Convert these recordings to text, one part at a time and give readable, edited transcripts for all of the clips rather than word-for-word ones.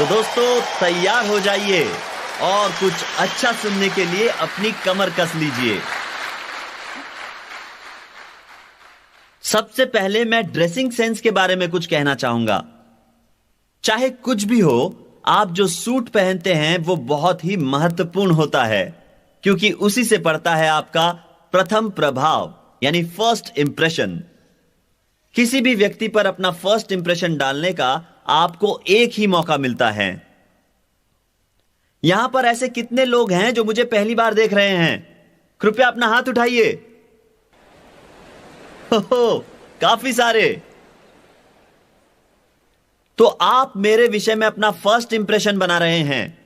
तो दोस्तों तैयार हो जाइए और कुछ अच्छा सुनने के लिए अपनी कमर कस लीजिए। सबसे पहले मैं ड्रेसिंग सेंस के बारे में कुछ कहना चाहूंगा। चाहे कुछ भी हो, आप जो सूट पहनते हैं वो बहुत ही महत्वपूर्ण होता है, क्योंकि उसी से पड़ता है आपका प्रथम प्रभाव यानी फर्स्ट इंप्रेशन। किसी भी व्यक्ति पर अपना फर्स्ट इंप्रेशन डालने का आपको एक ही मौका मिलता है। यहां पर ऐसे कितने लोग हैं जो मुझे पहली बार देख रहे हैं? कृपया अपना हाथ उठाइए। काफी सारे। तो आप मेरे विषय में अपना फर्स्ट इंप्रेशन बना रहे हैं,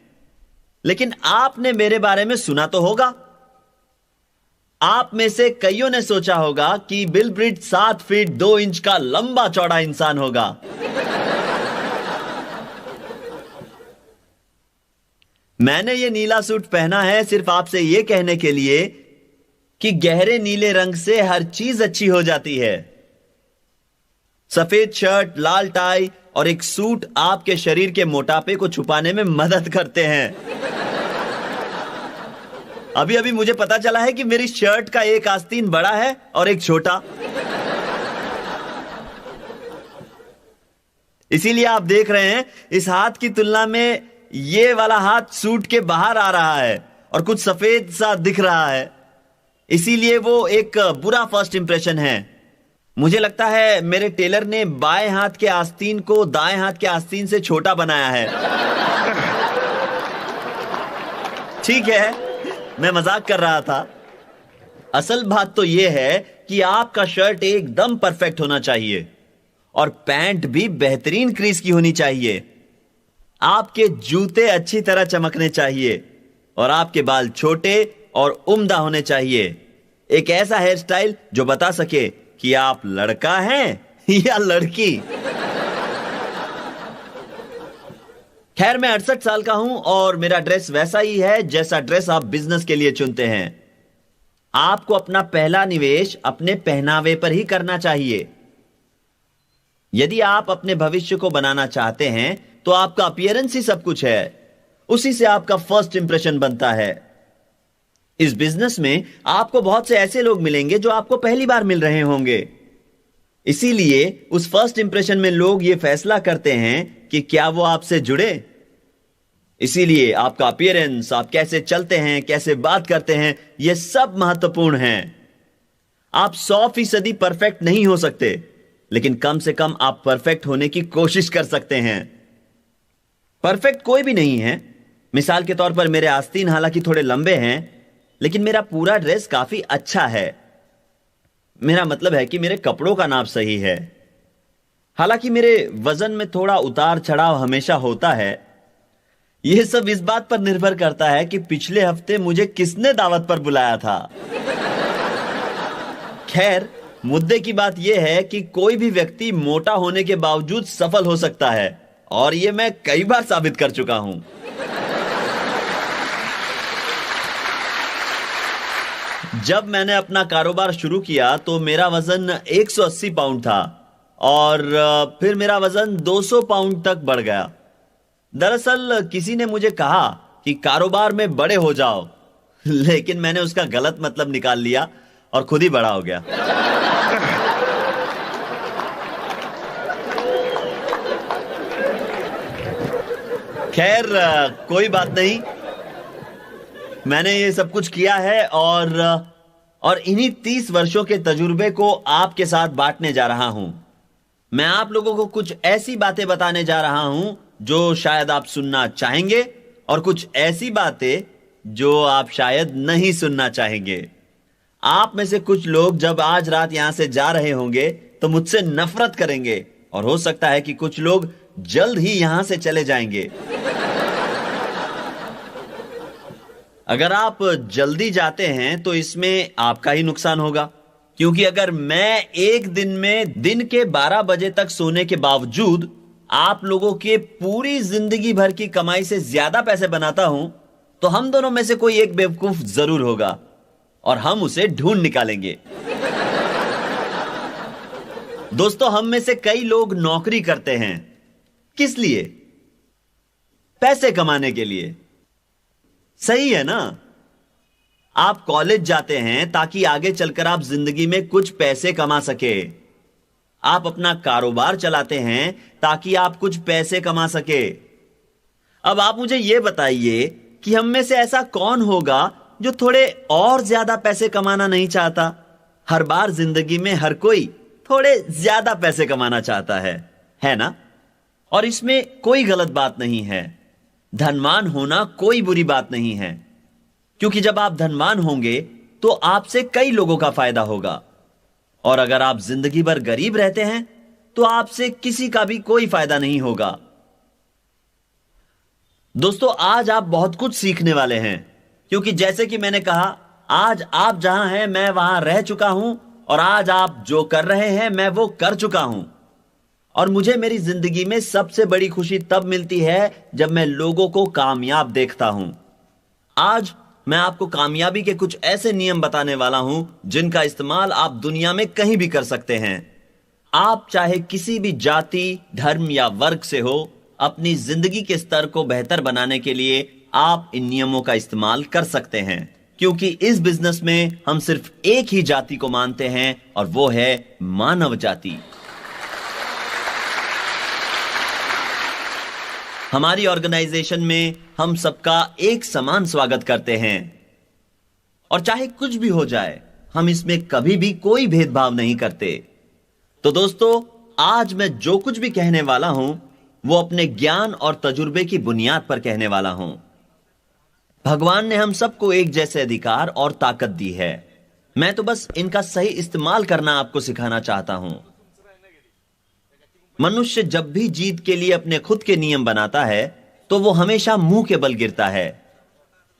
लेकिन आपने मेरे बारे में सुना तो होगा। आप में से कईयों ने सोचा होगा कि बिल ब्रिट 7 फीट 2 इंच का लंबा चौड़ा इंसान होगा। मैंने यह नीला सूट पहना है सिर्फ आपसे यह कहने के लिए कि गहरे नीले रंग से हर चीज अच्छी हो जाती है। सफेद शर्ट, लाल टाई और एक सूट आपके शरीर के मोटापे को छुपाने में मदद करते हैं। अभी अभी मुझे पता चला है कि मेरी शर्ट का एक आस्तीन बड़ा है और एक छोटा। इसीलिए आप देख रहे हैं इस हाथ की तुलना में ये वाला हाथ सूट के बाहर आ रहा है और कुछ सफेद सा दिख रहा है। इसीलिए वो एक बुरा फर्स्ट इंप्रेशन है। मुझे लगता है मेरे टेलर ने बाएं हाथ के आस्तीन को दाएं हाथ के आस्तीन से छोटा बनाया है। ठीक है, मैं मजाक कर रहा था। असल बात तो यह है कि आपका शर्ट एकदम परफेक्ट होना चाहिए और पैंट भी बेहतरीन क्रीज की होनी चाहिए। आपके जूते अच्छी तरह चमकने चाहिए और आपके बाल छोटे और उम्दा होने चाहिए। एक ऐसा हेयर स्टाइल जो बता सके कि आप लड़का हैं या लड़की। खैर, मैं 68 साल का हूं और मेरा ड्रेस वैसा ही है जैसा ड्रेस आप बिजनेस के लिए चुनते हैं। आपको अपना पहला निवेश अपने पहनावे पर ही करना चाहिए। यदि आप अपने भविष्य को बनाना चाहते हैं तो आपका अपीयरेंस ही सब कुछ है। उसी से आपका फर्स्ट इंप्रेशन बनता है। इस बिजनेस में आपको बहुत से ऐसे लोग मिलेंगे जो आपको पहली बार मिल रहे होंगे। इसीलिए उस फर्स्ट इंप्रेशन में लोग यह फैसला करते हैं कि क्या वो आपसे जुड़े। इसीलिए आपका अपीयरेंस, आप कैसे चलते हैं, कैसे बात करते हैं, यह सब महत्वपूर्ण है। आप 100% परफेक्ट नहीं हो सकते, लेकिन कम से कम आप परफेक्ट होने की कोशिश कर सकते हैं। परफेक्ट कोई भी नहीं है। मिसाल के तौर पर मेरे आस्तीन हालांकि थोड़े लंबे हैं, लेकिन मेरा पूरा ड्रेस काफी अच्छा है। मेरा मतलब है कि मेरे कपड़ों का नाप सही है। हालांकि मेरे वजन में थोड़ा उतार चढ़ाव हमेशा होता है। यह सब इस बात पर निर्भर करता है कि पिछले हफ्ते मुझे किसने दावत पर बुलाया था। खैर, मुद्दे की बात यह है कि कोई भी व्यक्ति मोटा होने के बावजूद सफल हो सकता है और यह मैं कई बार साबित कर चुका हूं। जब मैंने अपना कारोबार शुरू किया तो मेरा वजन 180 पाउंड था और फिर मेरा वजन 200 पाउंड तक बढ़ गया। दरअसल किसी ने मुझे कहा कि कारोबार में बड़े हो जाओ, लेकिन मैंने उसका गलत मतलब निकाल लिया और खुद ही बड़ा हो गया। खैर, कोई बात नहीं। मैंने ये सब कुछ किया है और इन्हीं 30 वर्षों के तजुर्बे को आपके साथ बांटने जा रहा हूं। मैं आप लोगों को कुछ ऐसी बातें बताने जा रहा हूं जो शायद आप सुनना चाहेंगे और कुछ ऐसी बातें जो आप शायद नहीं सुनना चाहेंगे। आप में से कुछ लोग जब आज रात यहां से जा रहे होंगे तो मुझसे नफरत करेंगे और हो सकता है कि कुछ लोग जल्द ही यहां से चले जाएंगे। अगर आप जल्दी जाते हैं तो इसमें आपका ही नुकसान होगा, क्योंकि अगर मैं एक दिन में दिन के 12 बजे तक सोने के बावजूद आप लोगों के पूरी जिंदगी भर की कमाई से ज्यादा पैसे बनाता हूं, तो हम दोनों में से कोई एक बेवकूफ जरूर होगा और हम उसे ढूंढ निकालेंगे। दोस्तों, हम में से कई लोग नौकरी करते हैं। किस लिए? पैसे कमाने के लिए। सही है ना? आप कॉलेज जाते हैं ताकि आगे चलकर आप जिंदगी में कुछ पैसे कमा सके। आप अपना कारोबार चलाते हैं ताकि आप कुछ पैसे कमा सके। अब आप मुझे यह बताइए कि हम में से ऐसा कौन होगा जो थोड़े और ज्यादा पैसे कमाना नहीं चाहता? हर बार जिंदगी में हर कोई थोड़े ज्यादा पैसे कमाना चाहता है ना? और इसमें कोई गलत बात नहीं है। धनवान होना कोई बुरी बात नहीं है, क्योंकि जब आप धनवान होंगे तो आपसे कई लोगों का फायदा होगा। और अगर आप जिंदगी भर गरीब रहते हैं तो आपसे किसी का भी कोई फायदा नहीं होगा। दोस्तों, आज आप बहुत कुछ सीखने वाले हैं, क्योंकि जैसे कि मैंने कहा, आज आप जहां हैं मैं वहां रह चुका हूं, और आज आप जो कर रहे हैं मैं वो कर चुका हूं। और मुझे मेरी जिंदगी में सबसे बड़ी खुशी तब मिलती है जब मैं लोगों को कामयाब देखता हूं। आज मैं आपको कामयाबी के कुछ ऐसे नियम बताने वाला हूं जिनका इस्तेमाल आप दुनिया में कहीं भी कर सकते हैं। आप चाहे किसी भी जाति, धर्म या वर्ग से हो, अपनी जिंदगी के स्तर को बेहतर बनाने के लिए आप इन नियमों का इस्तेमाल कर सकते हैं, क्योंकि इस बिजनेस में हम सिर्फ एक ही जाति को मानते हैं, और वो है मानव जाति। हमारी ऑर्गेनाइजेशन में हम सबका एक समान स्वागत करते हैं, और चाहे कुछ भी हो जाए हम इसमें कभी भी कोई भेदभाव नहीं करते। तो दोस्तों, आज मैं जो कुछ भी कहने वाला हूं वो अपने ज्ञान और तजुर्बे की बुनियाद पर कहने वाला हूं। भगवान ने हम सबको एक जैसे अधिकार और ताकत दी है। मैं तो बस इनका सही इस्तेमाल करना आपको सिखाना चाहता हूं। मनुष्य जब भी जीत के लिए अपने खुद के नियम बनाता है तो वो हमेशा मुंह के बल गिरता है,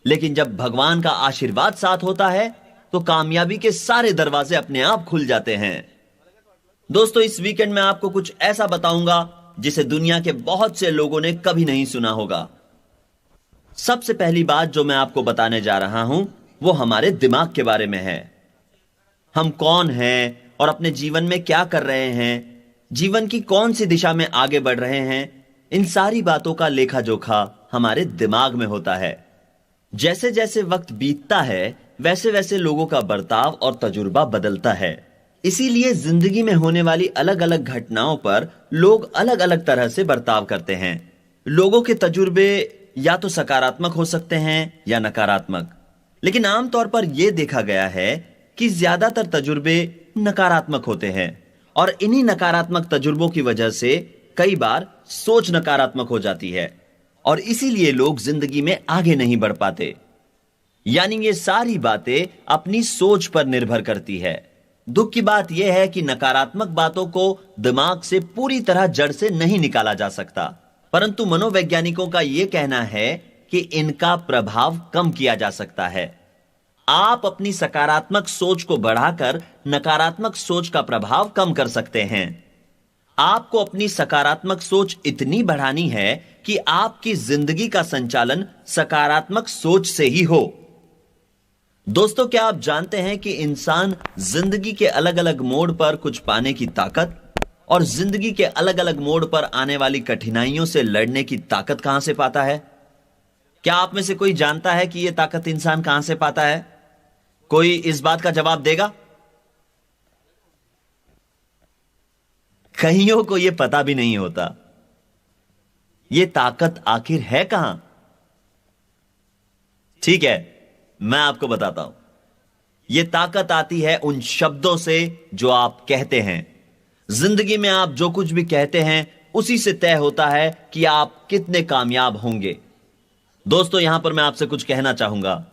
लेकिन जब भगवान का आशीर्वाद साथ होता है तो कामयाबी के सारे दरवाजे अपने आप खुल जाते हैं। दोस्तों, इस वीकेंड में आपको कुछ ऐसा बताऊंगा जिसे दुनिया के बहुत से लोगों ने कभी नहीं सुना होगा। सबसे पहली बात जो मैं आपको बताने जा रहा हूं वो हमारे दिमाग के बारे में है। हम कौन हैं और अपने जीवन में क्या कर रहे हैं, जीवन की कौन सी दिशा में आगे बढ़ रहे हैं, इन सारी बातों का लेखा जोखा हमारे दिमाग में होता है। जैसे जैसे वक्त बीतता है वैसे वैसे लोगों का बर्ताव और तजुर्बा बदलता है। इसीलिए जिंदगी में होने वाली अलग अलग घटनाओं पर लोग अलग अलग तरह से बर्ताव करते हैं। लोगों के तजुर्बे या तो सकारात्मक हो सकते हैं या नकारात्मक, लेकिन आमतौर पर यह देखा गया है कि ज्यादातर तजुर्बे नकारात्मक होते हैं, और इन्हीं नकारात्मक तजुर्बों की वजह से कई बार सोच नकारात्मक हो जाती है, और इसीलिए लोग जिंदगी में आगे नहीं बढ़ पाते। यानी ये सारी बातें अपनी सोच पर निर्भर करती है। दुख की बात यह है कि नकारात्मक बातों को दिमाग से पूरी तरह जड़ से नहीं निकाला जा सकता, परंतु मनोवैज्ञानिकों का यह कहना है कि इनका प्रभाव कम किया जा सकता है। आप अपनी सकारात्मक सोच को बढ़ाकर नकारात्मक सोच का प्रभाव कम कर सकते हैं। आपको अपनी सकारात्मक सोच इतनी बढ़ानी है कि आपकी जिंदगी का संचालन सकारात्मक सोच से ही हो। दोस्तों, क्या आप जानते हैं कि इंसान जिंदगी के अलग अलग मोड़ पर कुछ पाने की ताकत और जिंदगी के अलग अलग मोड़ पर आने वाली कठिनाइयों से लड़ने की ताकत कहां से पाता है? क्या आप में से कोई जानता है कि यह ताकत इंसान कहां से पाता है? कोई इस बात का जवाब देगा? कईयों को यह पता भी नहीं होता। यह ताकत आखिर है कहां? ठीक है, मैं आपको बताता हूं। यह ताकत आती है उन शब्दों से जो आप कहते हैं। जिंदगी में आप जो कुछ भी कहते हैं उसी से तय होता है कि आप कितने कामयाब होंगे। दोस्तों, यहां पर मैं आपसे कुछ कहना चाहूंगा।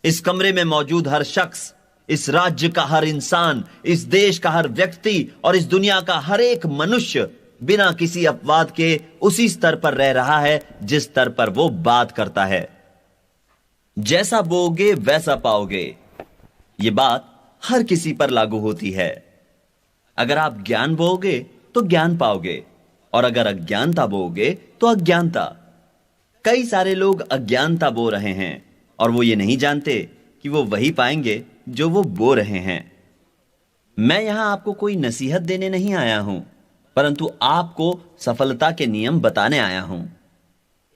इस कमरे में मौजूद हर शख्स, इस राज्य का हर इंसान, इस देश का हर व्यक्ति और इस दुनिया का हर एक मनुष्य बिना किसी अपवाद के उसी स्तर पर रह रहा है जिस स्तर पर वो बात करता है। जैसा बोओगे वैसा पाओगे, ये बात हर किसी पर लागू होती है। अगर आप ज्ञान बोओगे तो ज्ञान पाओगे, और अगर अज्ञानता बोओगे तो अज्ञानता। कई सारे लोग अज्ञानता बो रहे हैं और वो ये नहीं जानते कि वो वही पाएंगे जो वो बो रहे हैं। मैं यहां आपको कोई नसीहत देने नहीं आया हूं, परंतु आपको सफलता के नियम बताने आया हूं।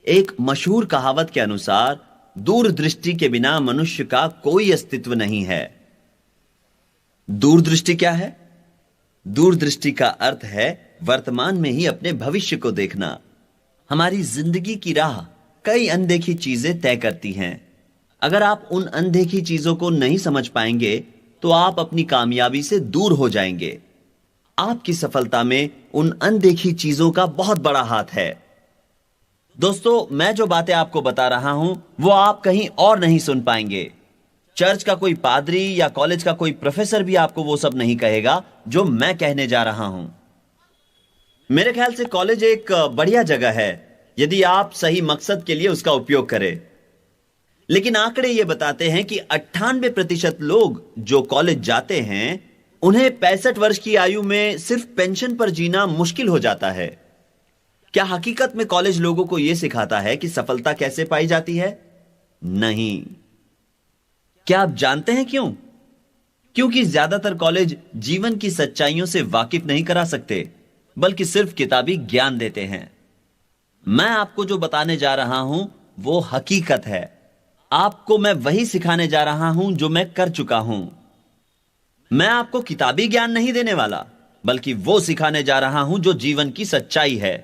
एक मशहूर कहावत के अनुसार दूरदृष्टि के बिना मनुष्य का कोई अस्तित्व नहीं है। दूरदृष्टि क्या है? दूरदृष्टि का अर्थ है वर्तमान में ही अपने भविष्य को देखना। हमारी जिंदगी की राह कई अनदेखी चीजें तय करती हैं। अगर आप उन अनदेखी चीजों को नहीं समझ पाएंगे तो आप अपनी कामयाबी से दूर हो जाएंगे। आपकी सफलता में उन अनदेखी चीजों का बहुत बड़ा हाथ है। दोस्तों, मैं जो बातें आपको बता रहा हूं वो आप कहीं और नहीं सुन पाएंगे। चर्च का कोई पादरी या कॉलेज का कोई प्रोफेसर भी आपको वो सब नहीं कहेगा जो मैं कहने जा रहा हूं। मेरे ख्याल से कॉलेज एक बढ़िया जगह है यदि आप सही मकसद के लिए उसका उपयोग करें। लेकिन आंकड़े ये बताते हैं कि 98% लोग जो कॉलेज जाते हैं उन्हें 65 वर्ष की आयु में सिर्फ पेंशन पर जीना मुश्किल हो जाता है। क्या हकीकत में कॉलेज लोगों को यह सिखाता है कि सफलता कैसे पाई जाती है? नहीं। क्या आप जानते हैं क्यों? क्योंकि ज्यादातर कॉलेज जीवन की सच्चाइयों से वाकिफ नहीं करा सकते, बल्कि सिर्फ किताबी ज्ञान देते हैं। मैं आपको जो बताने जा रहा हूं वो हकीकत है। आपको मैं वही सिखाने जा रहा हूं जो मैं कर चुका हूं। मैं आपको किताबी ज्ञान नहीं देने वाला, बल्कि वो सिखाने जा रहा हूं जो जीवन की सच्चाई है।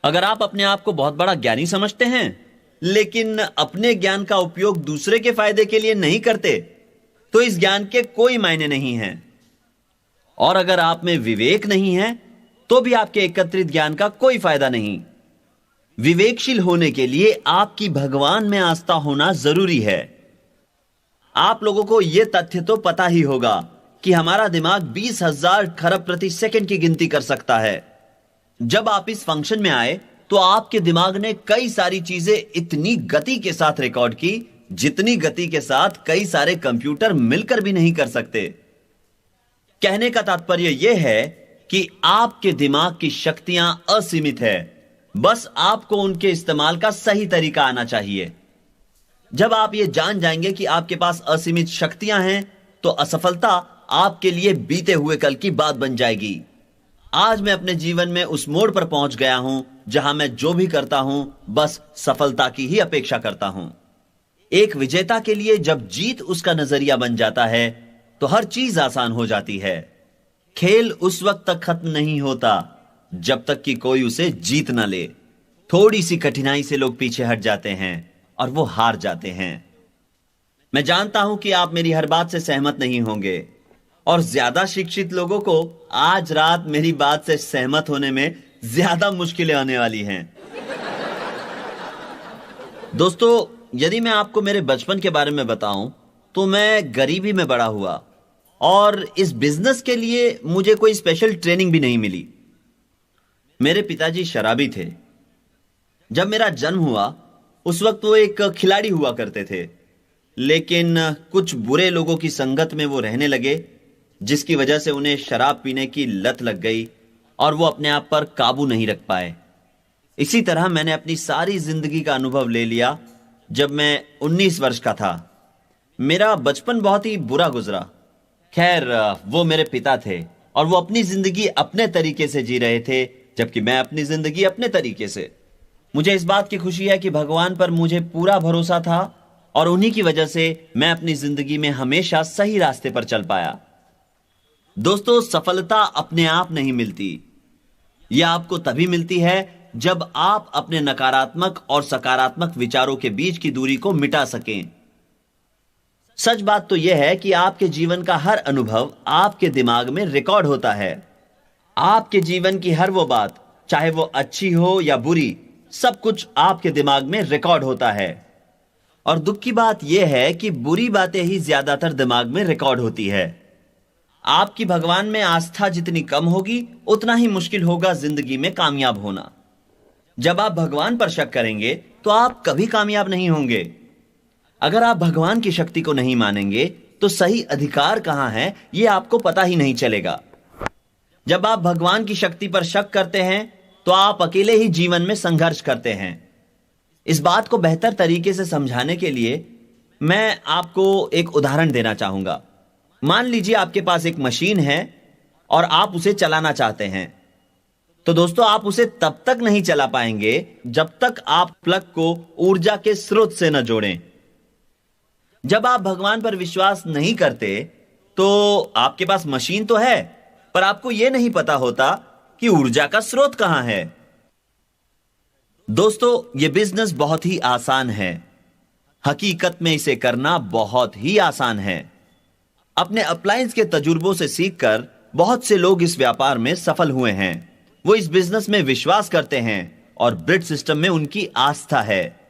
अगर आप अपने आप को बहुत बड़ा ज्ञानी समझते हैं लेकिन अपने ज्ञान का उपयोग दूसरे के फायदे के लिए नहीं करते तो इस ज्ञान के कोई मायने नहीं हैं। और अगर आप में विवेक नहीं है तो भी आपके एकत्रित ज्ञान का कोई फायदा नहीं। विवेकशील होने के लिए आपकी भगवान में आस्था होना जरूरी है। आप लोगों को यह तथ्य तो पता ही होगा कि हमारा दिमाग 20,000 खरब प्रति सेकंड की गिनती कर सकता है। जब आप इस फंक्शन में आए तो आपके दिमाग ने कई सारी चीजें इतनी गति के साथ रिकॉर्ड की जितनी गति के साथ कई सारे कंप्यूटर मिलकर भी नहीं कर सकते। कहने का तात्पर्य यह है कि आपके दिमाग की शक्तियां असीमित है, बस आपको उनके इस्तेमाल का सही तरीका आना चाहिए। जब आप यह जान जाएंगे कि आपके पास असीमित शक्तियां हैं तो असफलता आपके लिए बीते हुए कल की बात बन जाएगी। आज मैं अपने जीवन में उस मोड़ पर पहुंच गया हूं जहां मैं जो भी करता हूं बस सफलता की ही अपेक्षा करता हूं। एक विजेता के लिए जब जीत उसका नजरिया बन जाता है तो हर चीज आसान हो जाती है। खेल उस वक्त तक खत्म नहीं होता जब तक कि कोई उसे जीत ना ले। थोड़ी सी कठिनाई से लोग पीछे हट जाते हैं और वो हार जाते हैं। मैं जानता हूं कि आप मेरी हर बात से सहमत नहीं होंगे और ज्यादा शिक्षित लोगों को आज रात मेरी बात से सहमत होने में ज्यादा मुश्किलें आने वाली हैं। दोस्तों, यदि मैं आपको मेरे बचपन के बारे में बताऊं तो मैं गरीबी में बड़ा हुआ और इस बिजनेस के लिए मुझे कोई स्पेशल ट्रेनिंग भी नहीं मिली। मेरे पिताजी शराबी थे। जब मेरा जन्म हुआ उस वक्त वो एक खिलाड़ी हुआ करते थे, लेकिन कुछ बुरे लोगों की संगत में वो रहने लगे जिसकी वजह से उन्हें शराब पीने की लत लग गई और वो अपने आप पर काबू नहीं रख पाए। इसी तरह मैंने अपनी सारी जिंदगी का अनुभव ले लिया। जब मैं 19 वर्ष का था मेरा बचपन बहुत ही बुरा गुजरा। खैर, वो मेरे पिता थे और वो अपनी जिंदगी अपने तरीके से जी रहे थे जबकि मैं अपनी जिंदगी अपने तरीके से। मुझे इस बात की खुशी है कि भगवान पर मुझे पूरा भरोसा था और उन्हीं की वजह से मैं अपनी जिंदगी में हमेशा सही रास्ते पर चल पाया। दोस्तों, सफलता अपने आप नहीं मिलती। यह आपको तभी मिलती है जब आप अपने नकारात्मक और सकारात्मक विचारों के बीच की दूरी को मिटा सकें। सच बात तो यह है कि आपके जीवन का हर अनुभव आपके दिमाग में रिकॉर्ड होता है। आपके जीवन की हर वो बात, चाहे वो अच्छी हो या बुरी, सब कुछ आपके दिमाग में रिकॉर्ड होता है। और दुख की बात यह है कि बुरी बातें ही ज्यादातर दिमाग में रिकॉर्ड होती है। आपकी भगवान में आस्था जितनी कम होगी उतना ही मुश्किल होगा जिंदगी में कामयाब होना। जब आप भगवान पर शक करेंगे तो आप कभी कामयाब नहीं होंगे। अगर आप भगवान की शक्ति को नहीं मानेंगे तो सही अधिकार कहां है यह आपको पता ही नहीं चलेगा। जब आप भगवान की शक्ति पर शक करते हैं तो आप अकेले ही जीवन में संघर्ष करते हैं। इस बात को बेहतर तरीके से समझाने के लिए मैं आपको एक उदाहरण देना चाहूंगा। मान लीजिए आपके पास एक मशीन है और आप उसे चलाना चाहते हैं। तो दोस्तों, आप उसे तब तक नहीं चला पाएंगे जब तक आप प्लग को ऊर्जा के स्रोत से न जोड़ें। जब आप भगवान पर विश्वास नहीं करते तो आपके पास मशीन तो है, पर आपको यह नहीं पता होता कि ऊर्जा का स्रोत कहां है। दोस्तों, यह बिजनेस बहुत ही आसान है। हकीकत में इसे करना बहुत ही आसान है। अपने अप्लायंस के तजुर्बों से सीखकर बहुत से लोग इस व्यापार में सफल हुए हैं। वो इस बिजनेस में विश्वास करते हैं और ब्रिज सिस्टम में उनकी आस्था है।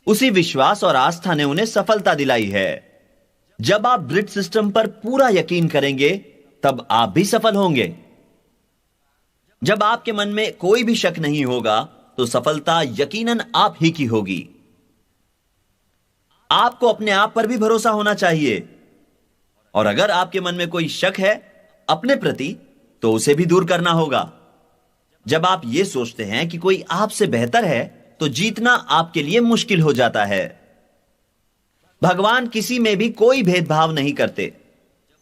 उसी विश्वास और आस्था ने उन्हें सफलता दिलाई है। जब आप ब्रिज सिस्टम पर पूरा यकीन करेंगे तब आप भी सफल होंगे। जब आपके मन में कोई भी शक नहीं होगा तो सफलता यकीनन आप ही की होगी। आपको अपने आप पर भी भरोसा होना चाहिए, और अगर आपके मन में कोई शक है अपने प्रति तो उसे भी दूर करना होगा। जब आप यह सोचते हैं कि कोई आपसे बेहतर है तो जीतना आपके लिए मुश्किल हो जाता है। भगवान किसी में भी कोई भेदभाव नहीं करते।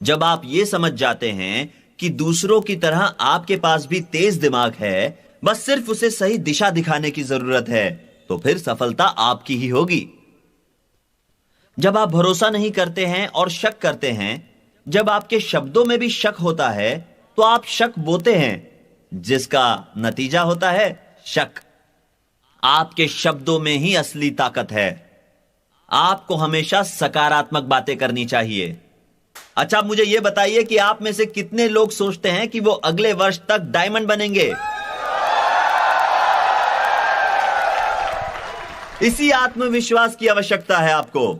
जब आप यह समझ जाते हैं कि दूसरों की तरह आपके पास भी तेज दिमाग है, बस सिर्फ उसे सही दिशा दिखाने की जरूरत है, तो फिर सफलता आपकी ही होगी। जब आप भरोसा नहीं करते हैं और शक करते हैं, जब आपके शब्दों में भी शक होता है, तो आप शक बोते हैं, जिसका नतीजा होता है शक। आपके शब्दों में ही असली ताकत है। आपको हमेशा सकारात्मक बातें करनी चाहिए। अच्छा, मुझे यह बताइए कि आप में से कितने लोग सोचते हैं कि वो अगले वर्ष तक डायमंड बनेंगे? इसी आत्मविश्वास की आवश्यकता है आपको।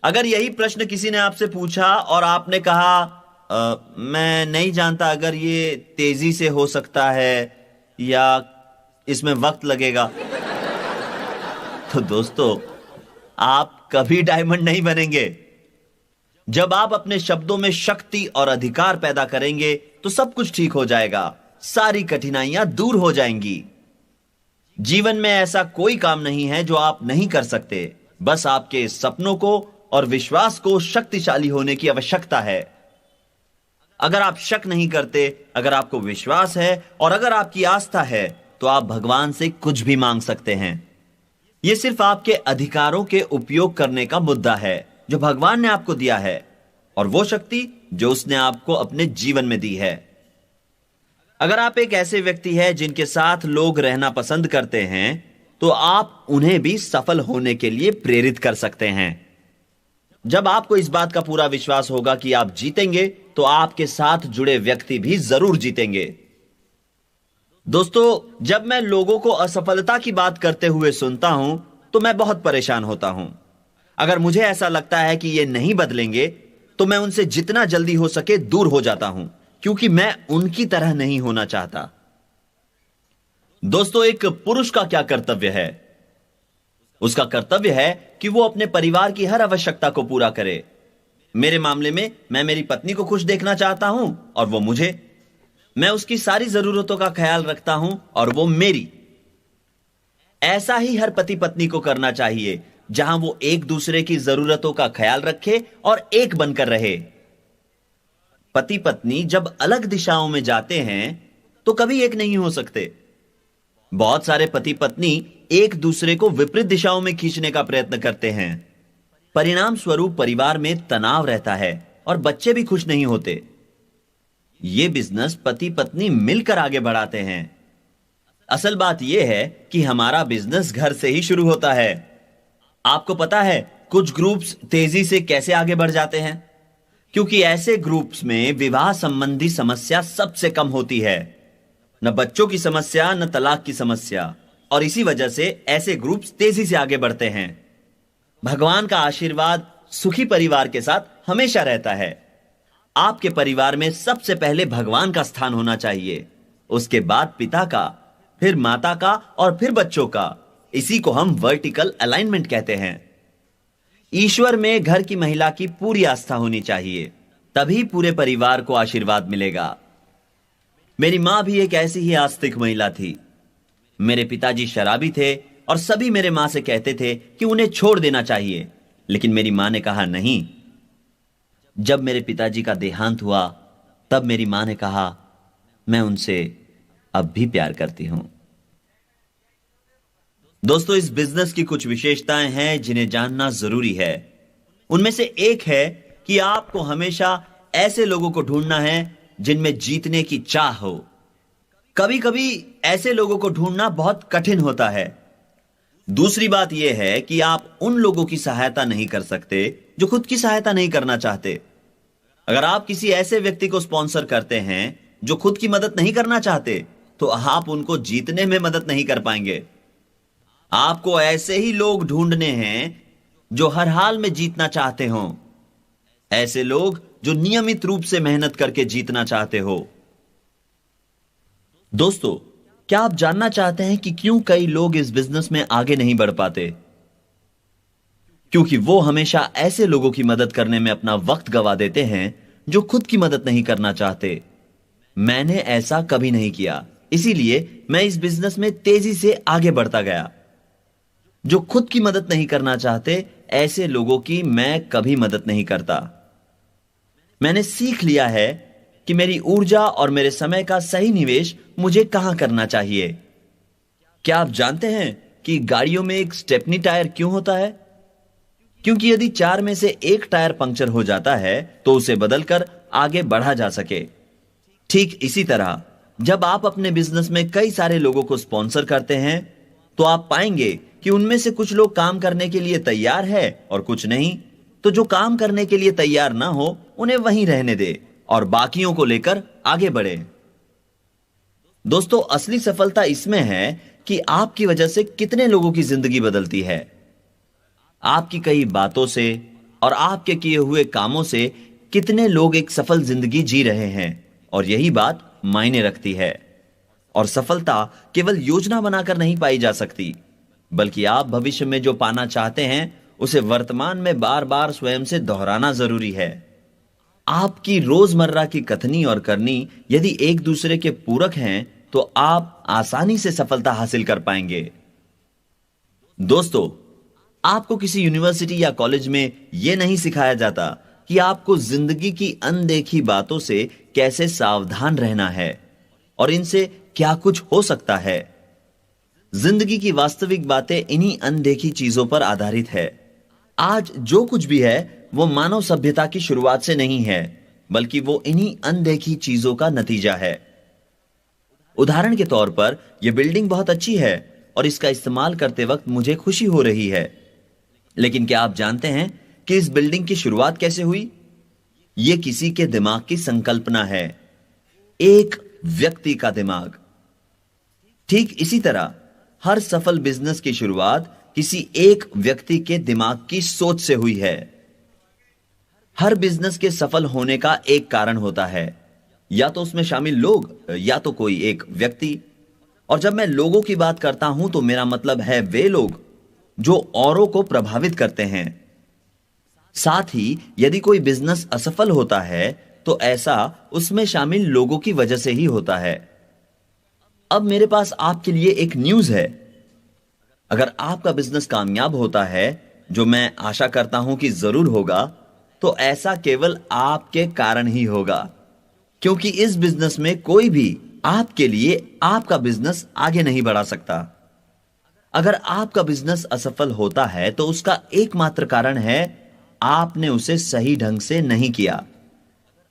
अगर यही प्रश्न किसी ने आपसे पूछा और आपने कहा मैं नहीं जानता अगर ये तेजी से हो सकता है या इसमें वक्त लगेगा, तो दोस्तों, आप कभी डायमंड नहीं बनेंगे। जब आप अपने शब्दों में शक्ति और अधिकार पैदा करेंगे तो सब कुछ ठीक हो जाएगा। सारी कठिनाइयां दूर हो जाएंगी। जीवन में ऐसा कोई काम नहीं है जो आप नहीं कर सकते। बस आपके सपनों को और विश्वास को शक्तिशाली होने की आवश्यकता है। अगर आप शक नहीं करते, अगर आपको विश्वास है और अगर आपकी आस्था है, तो आप भगवान से कुछ भी मांग सकते हैं। यह सिर्फ आपके अधिकारों के उपयोग करने का मुद्दा है जो भगवान ने आपको दिया है, और वो शक्ति जो उसने आपको अपने जीवन में दी है। अगर आप एक ऐसे व्यक्ति हैं जिनके साथ लोग रहना पसंद करते हैं, तो आप उन्हें भी सफल होने के लिए प्रेरित कर सकते हैं। जब आपको इस बात का पूरा विश्वास होगा कि आप जीतेंगे, तो आपके साथ जुड़े व्यक्ति भी जरूर जीतेंगे। दोस्तों, जब मैं लोगों को असफलता की बात करते हुए सुनता हूं तो मैं बहुत परेशान होता हूं। अगर मुझे ऐसा लगता है कि ये नहीं बदलेंगे तो मैं उनसे जितना जल्दी हो सके दूर हो जाता हूं, क्योंकि मैं उनकी तरह नहीं होना चाहता। दोस्तों, एक पुरुष का क्या कर्तव्य है? उसका कर्तव्य है कि वो अपने परिवार की हर आवश्यकता को पूरा करे। मेरे मामले में मैं मेरी पत्नी को खुश देखना चाहता हूं और वो मुझे। मैं उसकी सारी जरूरतों का ख्याल रखता हूं और वो मेरी। ऐसा ही हर पति पत्नी को करना चाहिए, जहां वो एक दूसरे की जरूरतों का ख्याल रखे और एक बनकर रहे। पति पत्नी जब अलग दिशाओं में जाते हैं तो कभी एक नहीं हो सकते। बहुत सारे पति पत्नी एक दूसरे को विपरीत दिशाओं में खींचने का प्रयत्न करते हैं। परिणाम स्वरूप परिवार में तनाव रहता है और बच्चे भी खुश नहीं होते। यह बिजनेस पति पत्नी मिलकर आगे बढ़ाते हैं। असल बात यह है कि हमारा बिजनेस घर से ही शुरू होता है। आपको पता है कुछ ग्रुप्स तेजी से कैसे आगे बढ़ जाते हैं? क्योंकि ऐसे ग्रुप्स में विवाह संबंधी समस्या सबसे कम होती है। न बच्चों की समस्या, न तलाक की समस्या, और इसी वजह से ऐसे ग्रुप्स तेजी से आगे बढ़ते हैं। भगवान का आशीर्वाद सुखी परिवार के साथ हमेशा रहता है। आपके परिवार में सबसे पहले भगवान का स्थान होना चाहिए, उसके बाद पिता का, फिर माता का और फिर बच्चों का। इसी को हम वर्टिकल अलाइनमेंट कहते हैं। ईश्वर में घर की महिला की पूरी आस्था होनी चाहिए, तभी पूरे परिवार को आशीर्वाद मिलेगा। मेरी मां भी एक ऐसी ही आस्तिक महिला थी। मेरे पिताजी शराबी थे और सभी मेरे मां से कहते थे कि उन्हें छोड़ देना चाहिए, लेकिन मेरी मां ने कहा नहीं। जब मेरे पिताजी का देहांत हुआ तब मेरी मां ने कहा मैं उनसे अब भी प्यार करती हूं। दोस्तों, इस बिजनेस की कुछ विशेषताएं हैं जिन्हें जानना जरूरी है। उनमें से एक है कि आपको हमेशा ऐसे लोगों को ढूंढना है जिनमें जीतने की चाह हो। कभी कभी ऐसे लोगों को ढूंढना बहुत कठिन होता है। दूसरी बात यह है कि आप उन लोगों की सहायता नहीं कर सकते जो खुद की सहायता नहीं करना चाहते। अगर आप किसी ऐसे व्यक्ति को स्पॉन्सर करते हैं जो खुद की मदद नहीं करना चाहते, तो आप उनको जीतने में मदद नहीं कर पाएंगे। आपको ऐसे ही लोग ढूंढने हैं जो हर हाल में जीतना चाहते हो, ऐसे लोग जो नियमित रूप से मेहनत करके जीतना चाहते हो। दोस्तों, क्या आप जानना चाहते हैं कि क्यों कई लोग इस बिजनेस में आगे नहीं बढ़ पाते? क्योंकि वो हमेशा ऐसे लोगों की मदद करने में अपना वक्त गवा देते हैं जो खुद की मदद नहीं करना चाहते। मैंने ऐसा कभी नहीं किया, इसीलिए मैं इस बिजनेस में तेजी से आगे बढ़ता गया। जो खुद की मदद नहीं करना चाहते, ऐसे लोगों की मैं कभी मदद नहीं करता। मैंने सीख लिया है कि मेरी ऊर्जा और मेरे समय का सही निवेश मुझे कहां करना चाहिए। क्या आप जानते हैं कि गाड़ियों में एक स्टेपनी टायर क्यों होता है? क्योंकि यदि 4 में से एक टायर पंक्चर हो जाता है तो उसे बदलकर आगे बढ़ा जा सके। ठीक इसी तरह जब आप अपने बिजनेस में कई सारे लोगों को स्पॉन्सर करते हैं, तो आप पाएंगे कि उनमें से कुछ लोग काम करने के लिए तैयार है और कुछ नहीं। तो जो काम करने के लिए तैयार ना हो, उन्हें वहीं रहने दे और बाकियों को लेकर आगे बढ़े। दोस्तों, असली सफलता इसमें है कि आपकी वजह से कितने लोगों की जिंदगी बदलती है। आपकी कई बातों से और आपके किए हुए कामों से कितने लोग एक सफल जिंदगी जी रहे हैं, और यही बात मायने रखती है। और सफलता केवल योजना बनाकर नहीं पाई जा सकती, बल्कि आप भविष्य में जो पाना चाहते हैं उसे वर्तमान में बार बार स्वयं से दोहराना जरूरी है। आपकी रोजमर्रा की कथनी और करनी यदि एक दूसरे के पूरक हैं, तो आप आसानी से सफलता हासिल कर पाएंगे। दोस्तों, आपको किसी यूनिवर्सिटी या कॉलेज में यह नहीं सिखाया जाता कि आपको जिंदगी की अनदेखी बातों से कैसे सावधान रहना है और इनसे क्या कुछ हो सकता है। जिंदगी की वास्तविक बातें इन्हीं अनदेखी चीजों पर आधारित है। आज जो कुछ भी है वो मानव सभ्यता की शुरुआत से नहीं है, बल्कि वो इन्हीं अनदेखी चीजों का नतीजा है। उदाहरण के तौर पर यह बिल्डिंग बहुत अच्छी है और इसका इस्तेमाल करते वक्त मुझे खुशी हो रही है। लेकिन क्या आप जानते हैं कि इस बिल्डिंग की शुरुआत कैसे हुई? यह किसी के दिमाग की संकल्पना है, एक व्यक्ति का दिमाग। ठीक इसी तरह हर सफल बिजनेस की शुरुआत किसी एक व्यक्ति के दिमाग की सोच से हुई है। हर बिजनेस के सफल होने का एक कारण होता है, या तो उसमें शामिल लोग या तो कोई एक व्यक्ति। और जब मैं लोगों की बात करता हूं तो मेरा मतलब है वे लोग जो औरों को प्रभावित करते हैं। साथ ही यदि कोई बिजनेस असफल होता है तो ऐसा उसमें शामिल लोगों की वजह से ही होता है। अब मेरे पास आपके लिए एक न्यूज़ है। अगर आपका बिजनेस कामयाब होता है, जो मैं आशा करता हूं कि जरूर होगा, तो ऐसा केवल आपके कारण ही होगा, क्योंकि इस बिजनेस में कोई भी आपके लिए आपका बिजनेस आगे नहीं बढ़ा सकता। अगर आपका बिजनेस असफल होता है तो उसका एकमात्र कारण है आपने उसे सही ढंग से नहीं किया।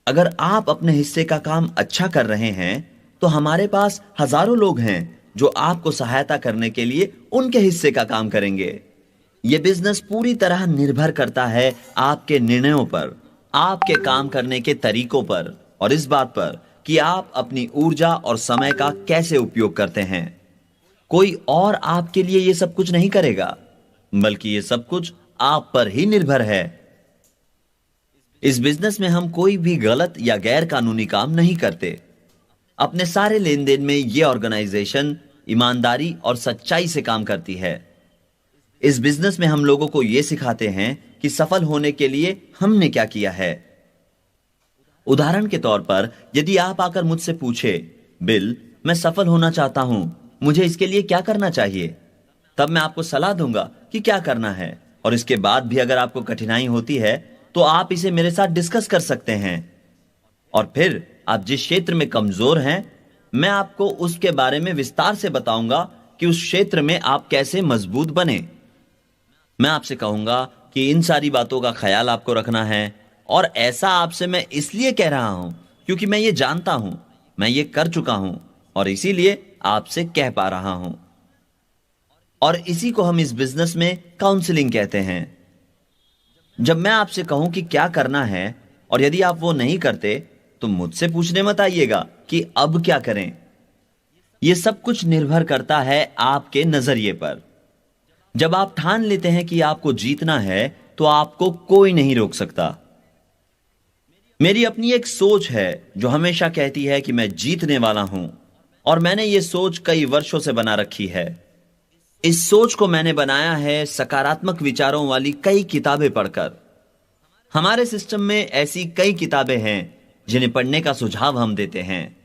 अगर आप अपने हिस्से का काम अच्छा कर रहे हैं तो हमारे पास हजारों लोग हैं जो आपको सहायता करने के लिए उनके हिस्से का काम करेंगे। यह बिजनेस पूरी तरह निर्भर करता है आपके निर्णयों पर, आपके काम करने के तरीकों पर और इस बात पर कि आप अपनी ऊर्जा और समय का कैसे उपयोग करते हैं। कोई और आपके लिए यह सब कुछ नहीं करेगा, बल्कि यह सब कुछ आप पर ही निर्भर है। इस बिजनेस में हम कोई भी गलत या गैर कानूनी काम नहीं करते। अपने सारे लेन देन में यह ऑर्गेनाइजेशन ईमानदारी और सच्चाई से काम करती है। इस बिजनेस में हम लोगों को यह सिखाते हैं कि सफल होने के लिए हमने क्या किया है। उदाहरण के तौर पर यदि आप आकर मुझसे पूछे, बिल, मैं सफल होना चाहता हूं, मुझे इसके लिए क्या करना चाहिए, तब मैं आपको सलाह दूंगा कि क्या करना है। और इसके बाद भी अगर आपको कठिनाई होती है तो आप इसे मेरे साथ डिस्कस कर सकते हैं। और फिर आप जिस क्षेत्र में कमजोर हैं मैं आपको उसके बारे में विस्तार से बताऊंगा कि उस क्षेत्र में आप कैसे मजबूत बने। मैं आपसे कहूंगा कि इन सारी बातों का ख्याल आपको रखना है, और ऐसा आपसे मैं इसलिए कह रहा हूं क्योंकि मैं ये जानता हूं, मैं ये कर चुका हूं, और इसीलिए आपसे कह पा रहा हूं। और इसी को हम इस बिजनेस में काउंसलिंग कहते हैं। जब मैं आपसे कहूं कि क्या करना है, और यदि आप वो नहीं करते, तो मुझसे पूछने मत आइएगा कि अब क्या करें। यह सब कुछ निर्भर करता है आपके नजरिए पर। जब आप ठान लेते हैं कि आपको जीतना है, तो आपको कोई नहीं रोक सकता। मेरी अपनी एक सोच है जो हमेशा कहती है कि मैं जीतने वाला हूं, और मैंने ये सोच कई वर्षों से बना रखी है। इस सोच को मैंने बनाया है सकारात्मक विचारों वाली कई किताबें पढ़कर। हमारे सिस्टम में ऐसी कई किताबें हैं जिन्हें पढ़ने का सुझाव हम देते हैं।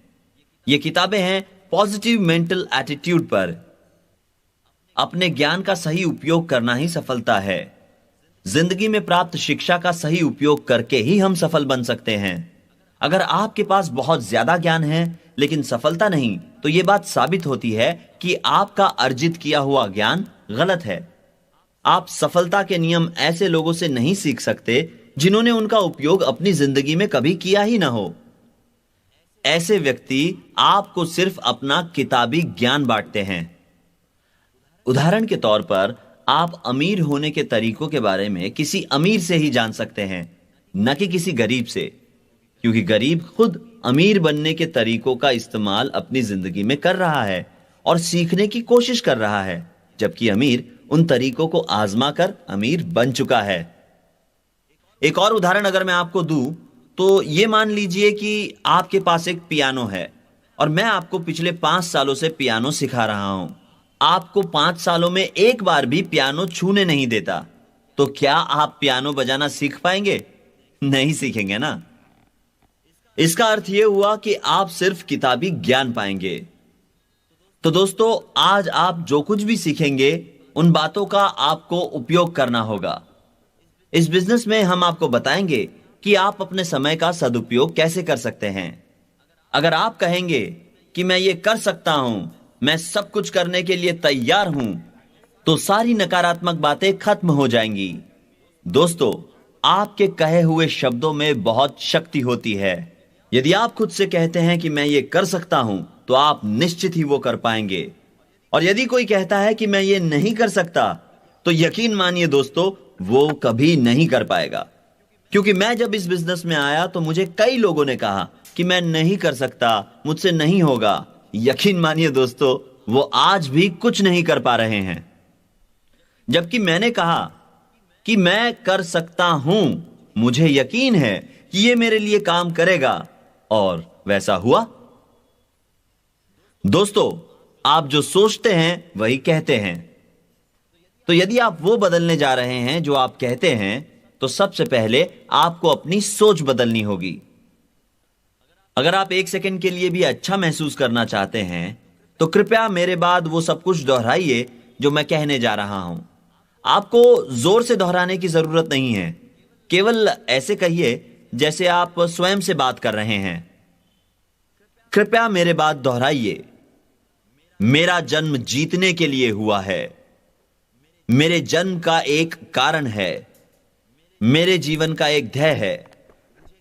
ये किताबें हैं पॉजिटिव मेंटल एटीट्यूड पर। अपने ज्ञान का सही उपयोग करना ही सफलता है। जिंदगी में प्राप्त शिक्षा का सही उपयोग करके ही हम सफल बन सकते हैं। अगर आपके पास बहुत ज्यादा ज्ञान है लेकिन सफलता नहीं, तो यह बात साबित होती है कि आपका अर्जित किया हुआ ज्ञान गलत है। आप सफलता के नियम ऐसे लोगों से नहीं सीख सकते जिन्होंने उनका उपयोग अपनी जिंदगी में कभी किया ही ना हो। ऐसे व्यक्ति आपको सिर्फ अपना किताबी ज्ञान बांटते हैं। उदाहरण के तौर पर, आप अमीर होने के तरीकों के बारे में किसी अमीर से ही जान सकते हैं, न कि किसी गरीब से, क्योंकि गरीब खुद अमीर बनने के तरीकों का इस्तेमाल अपनी जिंदगी में कर रहा है और सीखने की कोशिश कर रहा है, जबकि अमीर उन तरीकों को आजमा कर अमीर बन चुका है। एक और उदाहरण अगर मैं आपको दूं, तो यह मान लीजिए कि आपके पास एक पियानो है और मैं आपको पिछले 5 सालों से पियानो सिखा रहा हूं। आपको 5 सालों में एक बार भी पियानो छूने नहीं देता, तो क्या आप पियानो बजाना सीख पाएंगे? नहीं सीखेंगे ना। इसका अर्थ यह हुआ कि आप सिर्फ किताबी ज्ञान पाएंगे। तो दोस्तों, आज आप जो कुछ भी सीखेंगे, उन बातों का आपको उपयोग करना होगा। इस बिजनेस में हम आपको बताएंगे कि आप अपने समय का सदुपयोग कैसे कर सकते हैं। अगर आप कहेंगे कि मैं ये कर सकता हूं, मैं सब कुछ करने के लिए तैयार हूं, तो सारी नकारात्मक बातें खत्म हो जाएंगी। दोस्तों, आपके कहे हुए शब्दों में बहुत शक्ति होती है। यदि आप खुद से कहते हैं कि मैं ये कर सकता हूं, तो आप निश्चित ही वो कर पाएंगे। और यदि कोई कहता है कि मैं ये नहीं कर सकता, तो यकीन मानिए दोस्तों, वो कभी नहीं कर पाएगा। क्योंकि मैं जब इस बिजनेस में आया, तो मुझे कई लोगों ने कहा कि मैं नहीं कर सकता, मुझसे नहीं होगा। यकीन मानिए दोस्तों, वो आज भी कुछ नहीं कर पा रहे हैं। जबकि मैंने कहा कि मैं कर सकता हूं, मुझे यकीन है कि ये मेरे लिए काम करेगा, और वैसा हुआ। दोस्तों, आप जो सोचते हैं वही कहते हैं। तो यदि आप वो बदलने जा रहे हैं जो आप कहते हैं, तो सबसे पहले आपको अपनी सोच बदलनी होगी। अगर आप 1 सेकंड के लिए भी अच्छा महसूस करना चाहते हैं, तो कृपया मेरे बाद वो सब कुछ दोहराइए जो मैं कहने जा रहा हूं। आपको जोर से दोहराने की जरूरत नहीं है। केवल ऐसे कहिए जैसे आप स्वयं से बात कर रहे हैं। कृपया मेरे बाद दोहराइए। मेरा जन्म जीतने के लिए हुआ है। मेरे जन्म का एक कारण है। मेरे जीवन का एक ध्येय है।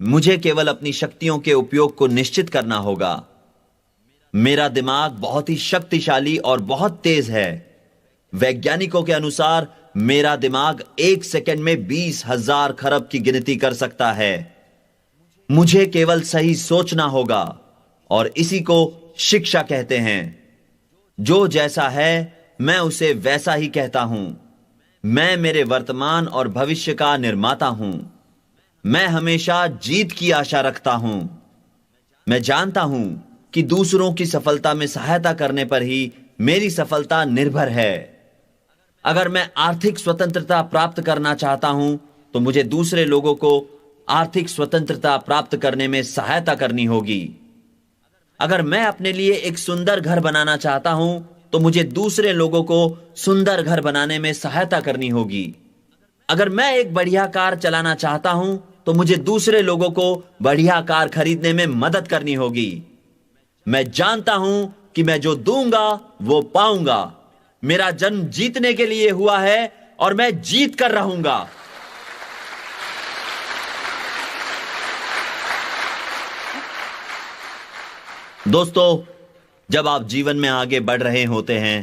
मुझे केवल अपनी शक्तियों के उपयोग को निश्चित करना होगा। मेरा दिमाग बहुत ही शक्तिशाली और बहुत तेज है। वैज्ञानिकों के अनुसार मेरा दिमाग 1 सेकंड में 20,000 खरब की गिनती कर सकता है। मुझे केवल सही सोचना होगा, और इसी को शिक्षा कहते हैं। जो जैसा है, मैं उसे वैसा ही कहता हूं। मैं मेरे वर्तमान और भविष्य का निर्माता हूं। मैं हमेशा जीत की आशा रखता हूं। मैं जानता हूं कि दूसरों की सफलता में सहायता करने पर ही मेरी सफलता निर्भर है। अगर मैं आर्थिक स्वतंत्रता प्राप्त करना चाहता हूं, तो मुझे दूसरे लोगों को आर्थिक स्वतंत्रता प्राप्त करने में सहायता करनी होगी। अगर मैं अपने लिए एक सुंदर घर बनाना चाहता हूं, तो मुझे दूसरे लोगों को सुंदर घर बनाने में सहायता करनी होगी। अगर मैं एक बढ़िया कार चलाना चाहता हूं, तो मुझे दूसरे लोगों को बढ़िया कार खरीदने में मदद करनी होगी। मैं जानता हूं कि मैं जो दूंगा वो पाऊंगा। मेरा जन्म जीतने के लिए हुआ है और मैं जीत कर रहूंगा। दोस्तों, जब आप जीवन में आगे बढ़ रहे होते हैं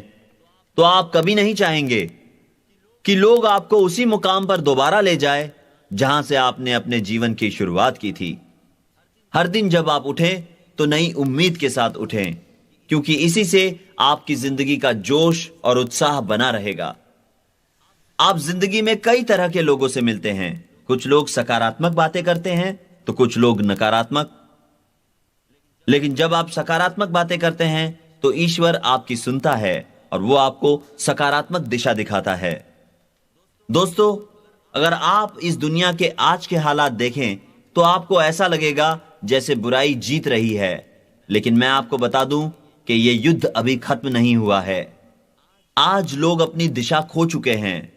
तो आप कभी नहीं चाहेंगे कि लोग आपको उसी मुकाम पर दोबारा ले जाए जहां से आपने अपने जीवन की शुरुआत की थी। हर दिन जब आप उठें तो नई उम्मीद के साथ उठें, क्योंकि इसी से आपकी जिंदगी का जोश और उत्साह बना रहेगा। आप जिंदगी में कई तरह के लोगों से मिलते हैं। कुछ लोग सकारात्मक बातें करते हैं तो कुछ लोग नकारात्मक। लेकिन जब आप सकारात्मक बातें करते हैं तो ईश्वर आपकी सुनता है और वो आपको सकारात्मक दिशा दिखाता है। दोस्तों, अगर आप इस दुनिया के आज के हालात देखें तो आपको ऐसा लगेगा जैसे बुराई जीत रही है, लेकिन मैं आपको बता दूं कि यह युद्ध अभी खत्म नहीं हुआ है। आज लोग अपनी दिशा खो चुके हैं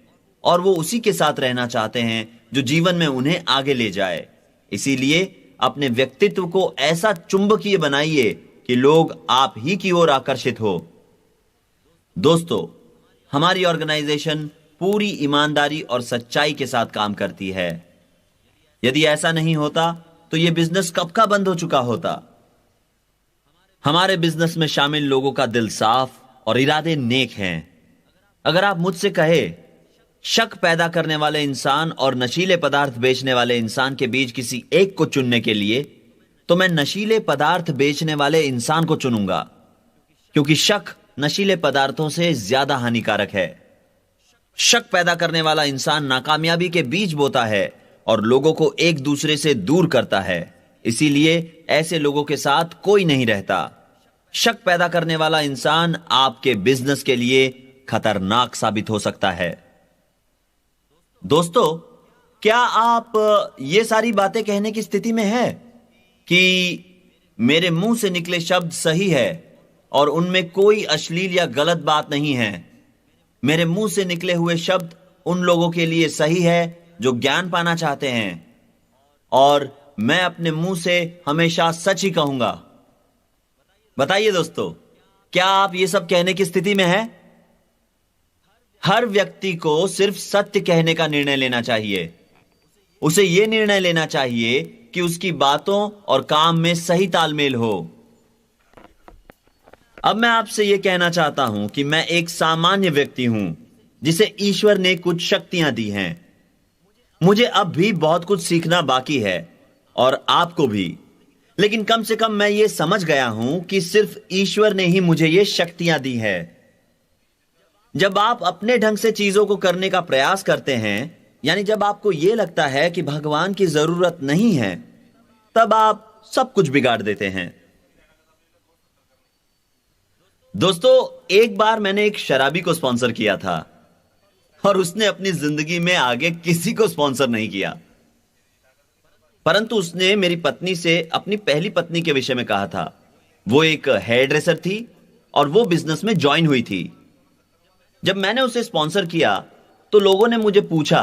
और वो उसी के साथ रहना चाहते हैं जो जीवन में उन्हें आगे ले जाए। इसीलिए अपने व्यक्तित्व को ऐसा चुंबकीय बनाइए कि लोग आप ही की ओर आकर्षित हो। दोस्तों, हमारी ऑर्गेनाइजेशन पूरी ईमानदारी और सच्चाई के साथ काम करती है। यदि ऐसा नहीं होता तो यह बिजनेस कब का बंद हो चुका होता। हमारे बिजनेस में शामिल लोगों का दिल साफ और इरादे नेक हैं। अगर आप मुझसे कहे शक पैदा करने वाले इंसान और नशीले पदार्थ बेचने वाले इंसान के बीच किसी एक को चुनने के लिए, तो मैं नशीले पदार्थ बेचने वाले इंसान को चुनूंगा, क्योंकि शक नशीले पदार्थों से ज्यादा हानिकारक है। शक पैदा करने वाला इंसान नाकामयाबी के बीज बोता है और लोगों को एक दूसरे से दूर करता है। इसीलिए ऐसे लोगों के साथ कोई नहीं रहता। शक पैदा करने वाला इंसान आपके बिजनेस के लिए खतरनाक साबित हो सकता है। दोस्तों, क्या आप ये सारी बातें कहने की स्थिति में हैं कि मेरे मुंह से निकले शब्द सही है और उनमें कोई अश्लील या गलत बात नहीं है? मेरे मुंह से निकले हुए शब्द उन लोगों के लिए सही है जो ज्ञान पाना चाहते हैं, और मैं अपने मुंह से हमेशा सच ही कहूंगा। बताइए दोस्तों, क्या आप ये सब कहने की स्थिति में हैं? हर व्यक्ति को सिर्फ सत्य कहने का निर्णय लेना चाहिए। उसे यह निर्णय लेना चाहिए कि उसकी बातों और काम में सही तालमेल हो। अब मैं आपसे यह कहना चाहता हूं कि मैं एक सामान्य व्यक्ति हूं जिसे ईश्वर ने कुछ शक्तियां दी हैं। मुझे अब भी बहुत कुछ सीखना बाकी है और आपको भी, लेकिन कम से कम मैं यह समझ गया हूं कि सिर्फ ईश्वर ने ही मुझे यह शक्तियां दी है। जब आप अपने ढंग से चीजों को करने का प्रयास करते हैं, यानी जब आपको यह लगता है कि भगवान की जरूरत नहीं है, तब आप सब कुछ बिगाड़ देते हैं। दोस्तों, एक बार मैंने एक शराबी को स्पॉन्सर किया था और उसने अपनी जिंदगी में आगे किसी को स्पॉन्सर नहीं किया, परंतु उसने मेरी पत्नी से अपनी पहली पत्नी के विषय में कहा था। वो एक हेयर ड्रेसर थी और वो बिजनेस में ज्वाइन हुई थी। जब मैंने उसे स्पॉन्सर किया तो लोगों ने मुझे पूछा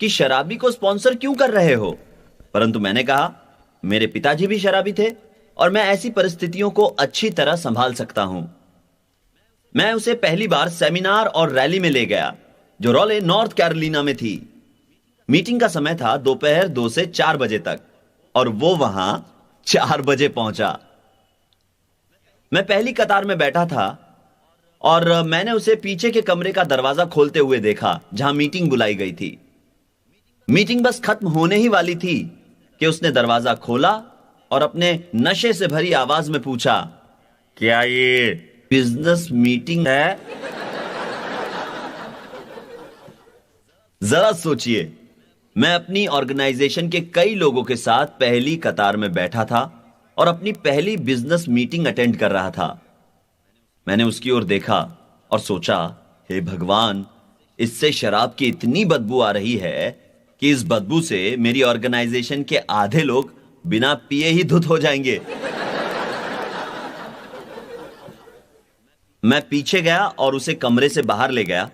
कि शराबी को स्पॉन्सर क्यों कर रहे हो, परंतु मैंने कहा मेरे पिताजी भी शराबी थे और मैं ऐसी परिस्थितियों को अच्छी तरह संभाल सकता हूं। मैं उसे पहली बार सेमिनार और रैली में ले गया जो रॉले नॉर्थ कैरोलिना में थी। मीटिंग का समय था दोपहर 2 से 4 बजे तक और वो वहां 4 बजे पहुंचा। मैं पहली कतार में बैठा था और मैंने उसे पीछे के कमरे का दरवाजा खोलते हुए देखा जहां मीटिंग बुलाई गई थी। मीटिंग बस खत्म होने ही वाली थी कि उसने दरवाजा खोला और अपने नशे से भरी आवाज में पूछा, क्या ये बिजनेस मीटिंग है? जरा सोचिए, मैं अपनी ऑर्गेनाइजेशन के कई लोगों के साथ पहली कतार में बैठा था और अपनी पहली बिजनेस मीटिंग अटेंड कर रहा था। मैंने उसकी ओर देखा और सोचा, हे भगवान, इससे शराब की इतनी बदबू आ रही है कि इस बदबू से मेरी ऑर्गेनाइजेशन के आधे लोग बिना पिए ही धुत हो जाएंगे। मैं पीछे गया और उसे कमरे से बाहर ले गया।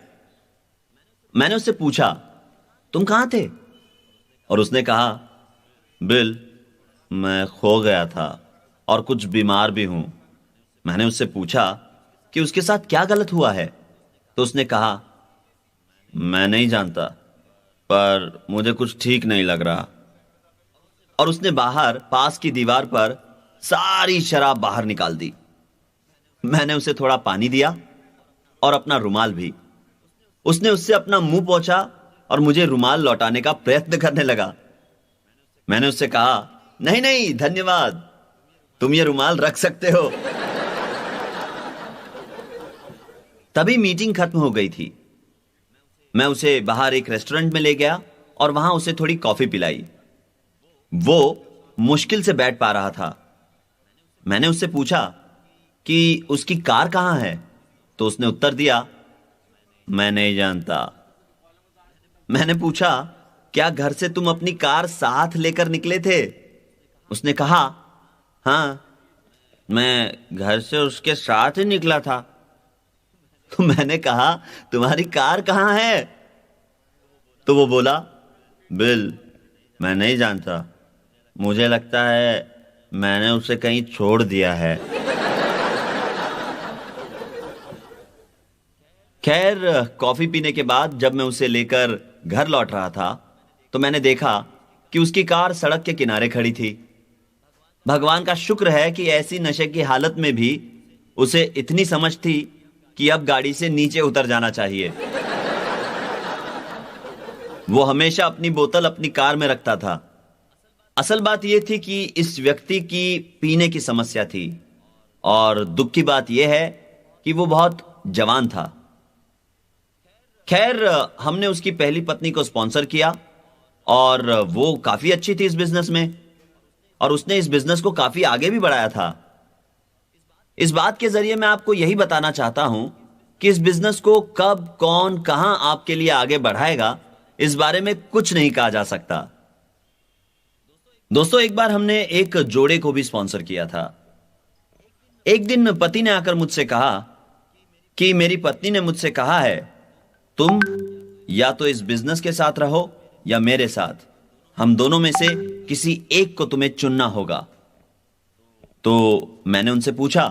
मैंने उससे पूछा, तुम कहां थे? और उसने कहा, बिल, मैं खो गया था और कुछ बीमार भी हूं। मैंने उससे पूछा कि उसके साथ क्या गलत हुआ है। तो उसने कहा, मैं नहीं जानता, पर मुझे कुछ ठीक नहीं लग रहा। और उसने बाहर पास की दीवार पर सारी शराब बाहर निकाल दी। मैंने उसे थोड़ा पानी दिया और अपना रुमाल भी। उसने उससे अपना मुंह पोंछा और मुझे रुमाल लौटाने का प्रयत्न करने लगा। मैंने उससे कहा, नहीं नहीं धन्यवाद, तुम ये रुमाल रख सकते हो। तभी मीटिंग खत्म हो गई थी। मैं उसे बाहर एक रेस्टोरेंट में ले गया और वहां उसे थोड़ी कॉफी पिलाई। वो मुश्किल से बैठ पा रहा था। मैंने उससे पूछा कि उसकी कार कहां है। तो उसने उत्तर दिया, मैं नहीं जानता। मैंने पूछा, क्या घर से तुम अपनी कार साथ लेकर निकले थे? उसने कहा, हां, मैं घर से उसके साथ ही निकला था। तो मैंने कहा, तुम्हारी कार कहां है? तो वो बोला, बिल, मैं नहीं जानता, मुझे लगता है मैंने उसे कहीं छोड़ दिया है। खैर, कॉफी पीने के बाद जब मैं उसे लेकर घर लौट रहा था तो मैंने देखा कि उसकी कार सड़क के किनारे खड़ी थी। भगवान का शुक्र है कि ऐसी नशे की हालत में भी उसे इतनी समझ थी कि अब गाड़ी से नीचे उतर जाना चाहिए। वो हमेशा अपनी बोतल अपनी कार में रखता था। असल बात यह थी कि इस व्यक्ति की पीने की समस्या थी, और दुख की बात यह है कि वो बहुत जवान था। खैर, हमने उसकी पहली पत्नी को स्पॉन्सर किया और वो काफी अच्छी थी इस बिजनेस में, और उसने इस बिजनेस को काफी आगे भी बढ़ाया था। इस बात के जरिए मैं आपको यही बताना चाहता हूं कि इस बिजनेस को कब, कौन, कहां आपके लिए आगे बढ़ाएगा, इस बारे में कुछ नहीं कहा जा सकता। दोस्तों, एक बार हमने एक जोड़े को भी स्पॉन्सर किया था। एक दिन पति ने आकर मुझसे कहा कि मेरी पत्नी ने मुझसे कहा है, तुम या तो इस बिजनेस के साथ रहो या मेरे साथ, हम दोनों में से किसी एक को तुम्हें चुनना होगा। तो मैंने उनसे पूछा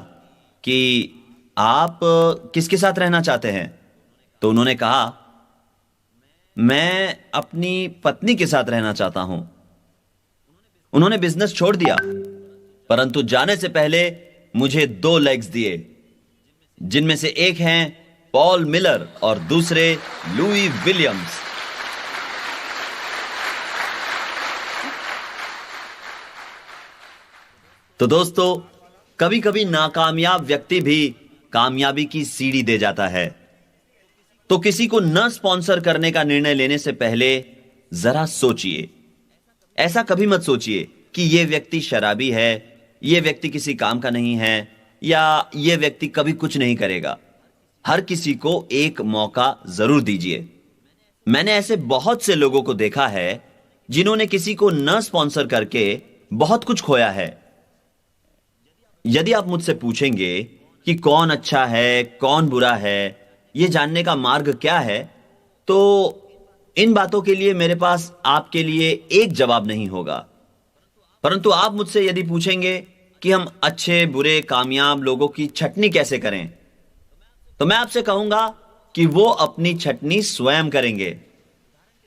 कि आप किसके साथ रहना चाहते हैं? तो उन्होंने कहा, मैं अपनी पत्नी के साथ रहना चाहता हूं। उन्होंने बिजनेस छोड़ दिया, परंतु जाने से पहले मुझे 2 लेग्स दिए, जिनमें से एक हैं पॉल मिलर और दूसरे लुई विलियम्स। तो दोस्तों, कभी कभी नाकामयाब व्यक्ति भी कामयाबी की सीढ़ी दे जाता है। तो किसी को न स्पॉन्सर करने का निर्णय लेने से पहले जरा सोचिए। ऐसा कभी मत सोचिए कि यह व्यक्ति शराबी है, यह व्यक्ति किसी काम का नहीं है, या यह व्यक्ति कभी कुछ नहीं करेगा। हर किसी को एक मौका जरूर दीजिए। मैंने ऐसे बहुत से लोगों को देखा है जिन्होंने किसी को न स्पॉन्सर करके बहुत कुछ खोया है। यदि आप मुझसे पूछेंगे कि कौन अच्छा है, कौन बुरा है, यह जानने का मार्ग क्या है, तो इन बातों के लिए मेरे पास आपके लिए एक जवाब नहीं होगा। परंतु आप मुझसे यदि पूछेंगे कि हम अच्छे, बुरे, कामयाब लोगों की छटनी कैसे करें, तो मैं आपसे कहूंगा कि वो अपनी छटनी स्वयं करेंगे।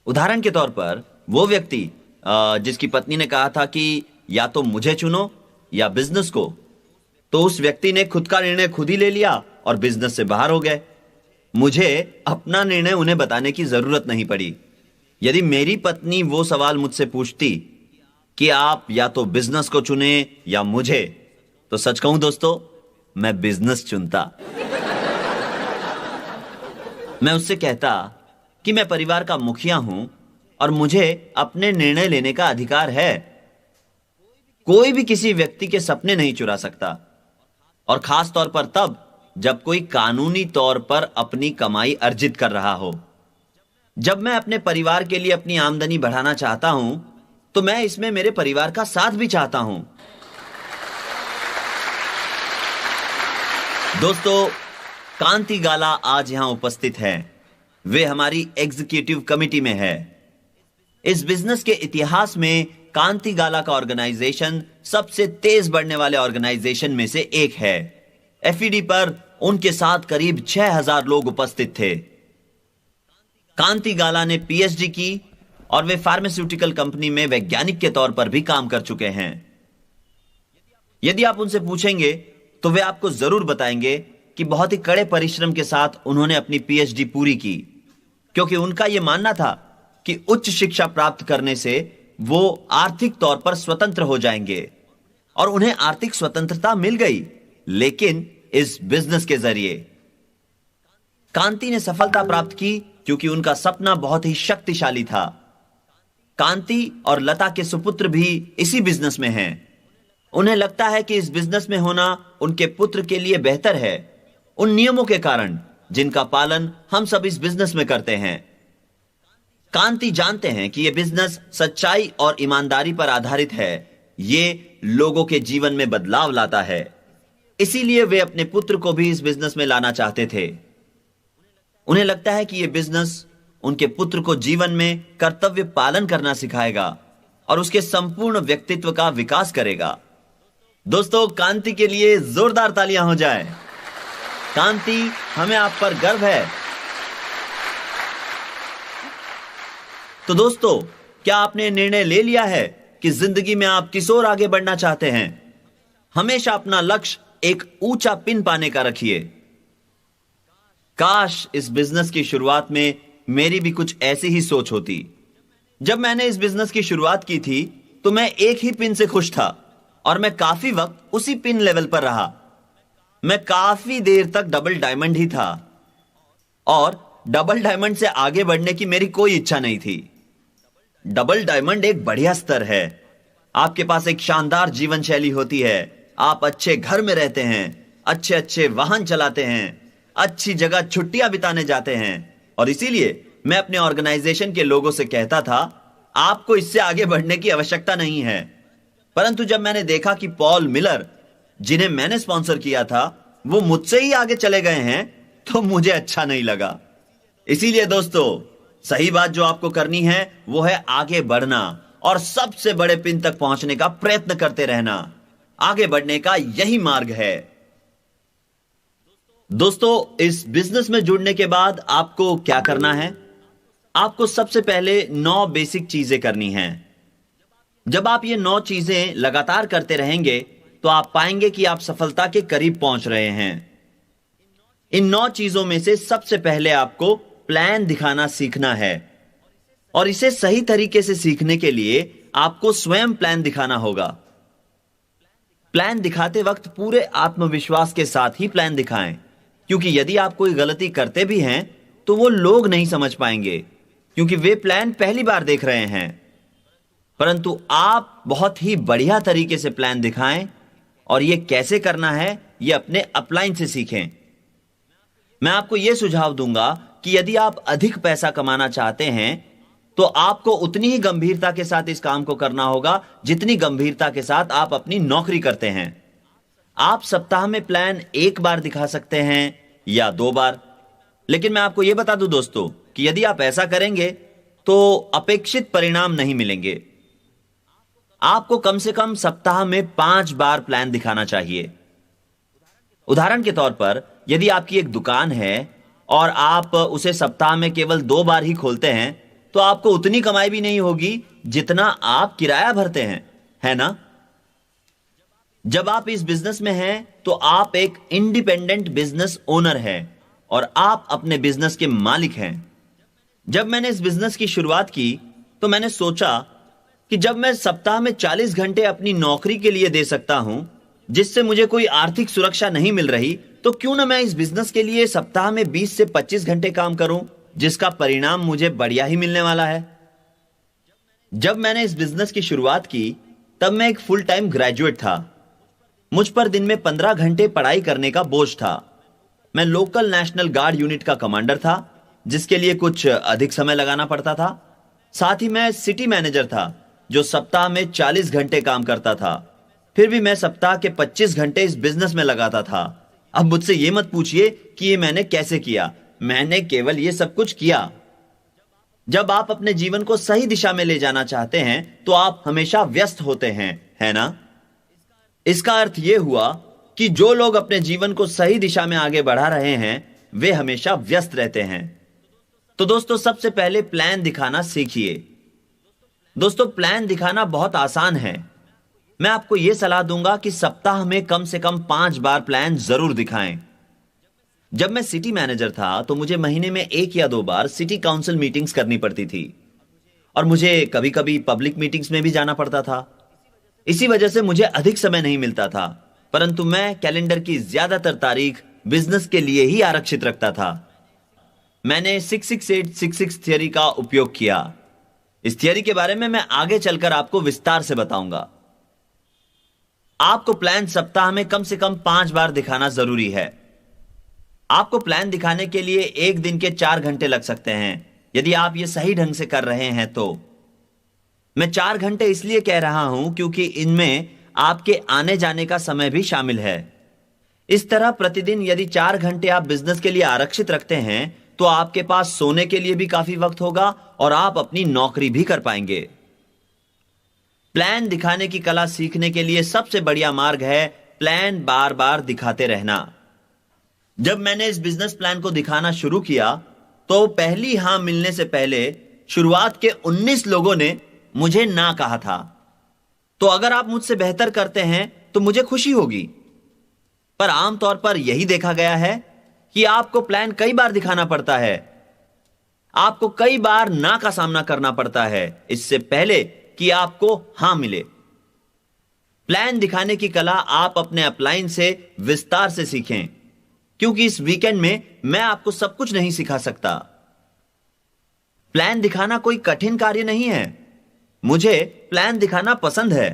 उदाहरण के तौर पर, वो व्यक्ति जिसकी पत्नी ने कहा था कि या तो मुझे चुनो या बिजनेस को, तो उस व्यक्ति ने खुद का निर्णय खुद ही ले लिया और बिजनेस से बाहर हो गए। मुझे अपना निर्णय उन्हें बताने की जरूरत नहीं पड़ी। यदि मेरी पत्नी वो सवाल मुझसे पूछती कि आप या तो बिजनेस को चुने या मुझे, तो सच कहूं दोस्तों, मैं बिजनेस चुनता। मैं उससे कहता कि मैं परिवार का मुखिया हूं और मुझे अपने निर्णय लेने का अधिकार है। कोई भी किसी व्यक्ति के सपने नहीं चुरा सकता, और खास तौर पर तब जब कोई कानूनी तौर पर अपनी कमाई अर्जित कर रहा हो। जब मैं अपने परिवार के लिए अपनी आमदनी बढ़ाना चाहता हूं, तो मैं इसमें मेरे परिवार का साथ भी चाहता हूं। दोस्तों, कांति गाला आज यहां उपस्थित है। वे हमारी एग्जीक्यूटिव कमिटी में है। इस बिजनेस के इतिहास में कांति गाला का ऑर्गेनाइजेशन सबसे तेज बढ़ने वाले ऑर्गेनाइजेशन में से एक है। एफईडी पर उनके साथ करीब 6,000 लोग उपस्थित थे। कांति गाला ने पीएचडी की और वे फार्मास्यूटिकल कंपनी में वैज्ञानिक के तौर पर भी काम कर चुके हैं। यदि आप उनसे पूछेंगे तो वे आपको जरूर बताएंगे कि बहुत ही कड़े परिश्रम के साथ उन्होंने अपनी पीएचडी पूरी की, क्योंकि उनका यह मानना था कि उच्च शिक्षा प्राप्त करने से वो आर्थिक तौर पर स्वतंत्र हो जाएंगे। और उन्हें आर्थिक स्वतंत्रता मिल गई, लेकिन इस बिजनेस के जरिए। कांति ने सफलता प्राप्त की क्योंकि उनका सपना बहुत ही शक्तिशाली था। कांति और लता के सुपुत्र भी इसी बिजनेस में हैं। उन्हें लगता है कि इस बिजनेस में होना उनके पुत्र के लिए बेहतर है, उन नियमों के कारण जिनका पालन हम सब इस बिजनेस में करते हैं। कांति जानते हैं कि यह बिजनेस सच्चाई और ईमानदारी पर आधारित है। यह लोगों के जीवन में बदलाव लाता है, इसीलिए वे अपने पुत्र को भी इस बिजनेस में लाना चाहते थे। उन्हें लगता है कि यह बिजनेस उनके पुत्र को जीवन में कर्तव्य पालन करना सिखाएगा और उसके संपूर्ण व्यक्तित्व का विकास करेगा। दोस्तों, कांति के लिए जोरदार तालियां हो जाए। कांति, हमें आप पर गर्व है। तो दोस्तों, क्या आपने निर्णय ले लिया है कि जिंदगी में आप किस ओर आगे बढ़ना चाहते हैं? हमेशा अपना लक्ष्य एक ऊंचा पिन पाने का रखिए। काश इस बिजनेस की शुरुआत में मेरी भी कुछ ऐसी ही सोच होती। जब मैंने इस बिजनेस की शुरुआत की थी तो मैं एक ही पिन से खुश था और मैं काफी वक्त उसी पिन लेवल पर रहा। मैं काफी देर तक डबल डायमंड ही था और डबल डायमंड से आगे बढ़ने की मेरी कोई इच्छा नहीं थी। डबल डायमंड एक बढ़िया स्तर है। आपके पास एक शानदार जीवन शैली होती है, आप अच्छे घर में रहते हैं, अच्छे अच्छे वाहन चलाते हैं, अच्छी जगह छुट्टियां बिताने जाते हैं। और इसीलिए मैं अपने ऑर्गेनाइजेशन के लोगों से कहता था, आपको इससे आगे बढ़ने की आवश्यकता नहीं है। परंतु जब मैंने देखा कि पॉल मिलर, जिन्हें मैंने स्पॉन्सर किया था, वो मुझसे ही आगे चले गए हैं, तो मुझे अच्छा नहीं लगा। इसीलिए दोस्तों, सही बात जो आपको करनी है वो है आगे बढ़ना और सबसे बड़े पिन तक पहुंचने का प्रयत्न करते रहना। आगे बढ़ने का यही मार्ग है। दोस्तों, इस बिजनेस में जुड़ने के बाद आपको क्या करना है? आपको सबसे पहले 9 बेसिक चीजें करनी हैं। जब आप ये 9 चीजें लगातार करते रहेंगे तो आप पाएंगे कि आप सफलता के करीब पहुंच रहे हैं। इन 9 चीजों में से सबसे पहले आपको प्लान दिखाना सीखना है और इसे सही तरीके से सीखने के लिए आपको स्वयं प्लान दिखाना होगा। प्लान दिखाते वक्त पूरे आत्मविश्वास के साथ ही प्लान दिखाएं, क्योंकि यदि आप कोई गलती करते भी हैं तो वो लोग नहीं समझ पाएंगे, क्योंकि वे प्लान पहली बार देख रहे हैं। परंतु आप बहुत ही बढ़िया तरीके से प्लान दिखाएं और यह कैसे करना है यह अपने अपलाइन से सीखें। मैं आपको यह सुझाव दूंगा कि यदि आप अधिक पैसा कमाना चाहते हैं तो आपको उतनी ही गंभीरता के साथ इस काम को करना होगा जितनी गंभीरता के साथ आप अपनी नौकरी करते हैं। आप सप्ताह में प्लान 1 बार दिखा सकते हैं या 2 बार, लेकिन मैं आपको यह बता दूं दोस्तों कि यदि आप ऐसा करेंगे तो अपेक्षित परिणाम नहीं मिलेंगे। आपको कम से कम सप्ताह में 5 बार प्लान दिखाना चाहिए। उदाहरण के तौर पर, यदि आपकी एक दुकान है और आप उसे सप्ताह में केवल 2 बार ही खोलते हैं तो आपको उतनी कमाई भी नहीं होगी जितना आप किराया भरते हैं, है ना? जब आप इस बिजनेस में हैं तो आप एक इंडिपेंडेंट बिजनेस ओनर हैं और आप अपने बिजनेस के मालिक हैं। जब मैंने इस बिजनेस की शुरुआत की तो मैंने सोचा कि जब मैं सप्ताह में 40 घंटे अपनी नौकरी के लिए दे सकता हूं, जिससे मुझे कोई आर्थिक सुरक्षा नहीं मिल रही, तो क्यों ना मैं इस बिजनेस के लिए सप्ताह में 20 से 25 घंटे काम करूं, जिसका परिणाम मुझे बढ़िया ही मिलने वाला है। जब मैंने इस बिजनेस की शुरुआत की तब मैं एक फुल टाइम ग्रेजुएट था। मुझ पर दिन में 15 घंटे पढ़ाई करने का बोझ था। मैं लोकल नेशनल गार्ड यूनिट का कमांडर था, जिसके लिए कुछ अधिक समय लगाना पड़ता था। साथ ही मैं सिटी मैनेजर था जो सप्ताह में 40 घंटे काम करता था। फिर भी मैं सप्ताह के 25 घंटे इस बिजनेस में लगाता था। अब मुझसे यह मत पूछिए कि ये मैंने कैसे किया, मैंने केवल ये सब कुछ किया। जब आप अपने जीवन को सही दिशा में ले जाना चाहते हैं तो आप हमेशा व्यस्त होते हैं, है ना? इसका अर्थ यह हुआ कि जो लोग अपने जीवन को सही दिशा में आगे बढ़ा रहे हैं वे हमेशा व्यस्त रहते हैं। तो दोस्तों, सबसे पहले प्लान दिखाना सीखिए। दोस्तों, प्लान दिखाना बहुत आसान है। मैं आपको यह सलाह दूंगा कि सप्ताह में कम से कम 5 बार प्लान जरूर दिखाएं। जब मैं सिटी मैनेजर था तो मुझे महीने में 1 या 2 बार सिटी काउंसिल मीटिंग्स करनी पड़ती थी और मुझे कभी कभी पब्लिक मीटिंग्स में भी जाना पड़ता था। इसी वजह से मुझे अधिक समय नहीं मिलता था, परंतु मैं कैलेंडर की ज्यादातर तारीख बिजनेस के लिए ही आरक्षित रखता था। मैंने 66866 थियरी का उपयोग किया। इस थियरी के बारे में मैं आगे चलकर आपको विस्तार से बताऊंगा। आपको प्लान सप्ताह में कम से कम 5 बार दिखाना जरूरी है। आपको प्लान दिखाने के लिए 1 दिन के 4 घंटे लग सकते हैं यदि आप यह सही ढंग से कर रहे हैं तो। मैं 4 घंटे इसलिए कह रहा हूं क्योंकि इनमें आपके आने जाने का समय भी शामिल है। इस तरह प्रतिदिन यदि 4 घंटे आप बिजनेस के लिए आरक्षित रखते हैं तो आपके पास सोने के लिए भी काफी वक्त होगा और आप अपनी नौकरी भी कर पाएंगे। प्लान दिखाने की कला सीखने के लिए सबसे बढ़िया मार्ग है प्लान बार बार दिखाते रहना। जब मैंने इस बिजनेस प्लान को दिखाना शुरू किया तो पहली हां मिलने से पहले शुरुआत के 19 लोगों ने मुझे ना कहा था। तो अगर आप मुझसे बेहतर करते हैं तो मुझे खुशी होगी, पर आमतौर पर यही देखा गया है कि आपको प्लान कई बार दिखाना पड़ता है। आपको कई बार ना का सामना करना पड़ता है इससे पहले कि आपको हां मिले। प्लान दिखाने की कला आप अपने अपलाइन से विस्तार से सीखें, क्योंकि इस वीकेंड में मैं आपको सब कुछ नहीं सिखा सकता। प्लान दिखाना कोई कठिन कार्य नहीं है। मुझे प्लान दिखाना पसंद है।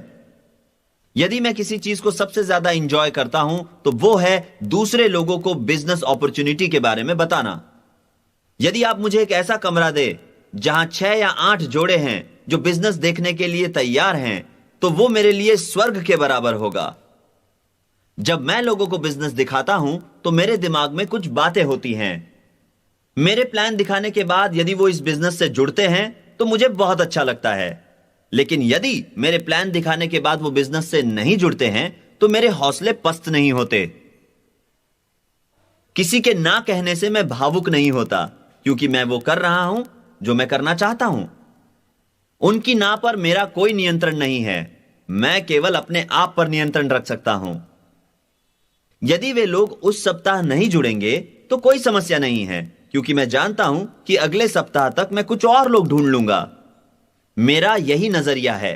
यदि मैं किसी चीज को सबसे ज्यादा इंजॉय करता हूं तो वो है दूसरे लोगों को बिजनेस अपॉर्चुनिटी के बारे में बताना। यदि आप मुझे एक ऐसा कमरा दे जहां 6 या 8 जोड़े हैं जो बिजनेस देखने के लिए तैयार हैं, तो वो मेरे लिए स्वर्ग के बराबर होगा। जब मैं लोगों को बिजनेस दिखाता हूं तो मेरे दिमाग में कुछ बातें होती हैं। मेरे प्लान दिखाने के बाद यदि वो इस बिजनेस से जुड़ते हैं तो मुझे बहुत अच्छा लगता है, लेकिन यदि मेरे प्लान दिखाने के बाद वो बिजनेस से नहीं जुड़ते हैं तो मेरे हौसले पस्त नहीं होते। किसी के ना कहने से मैं भावुक नहीं होता, क्योंकि मैं वो कर रहा हूं जो मैं करना चाहता हूं। उनकी ना पर मेरा कोई नियंत्रण नहीं है। मैं केवल अपने आप पर नियंत्रण रख सकता हूं। यदि वे लोग उस सप्ताह नहीं जुड़ेंगे तो कोई समस्या नहीं है, क्योंकि मैं जानता हूं कि अगले सप्ताह तक मैं कुछ और लोग ढूंढ लूंगा। मेरा यही नजरिया है।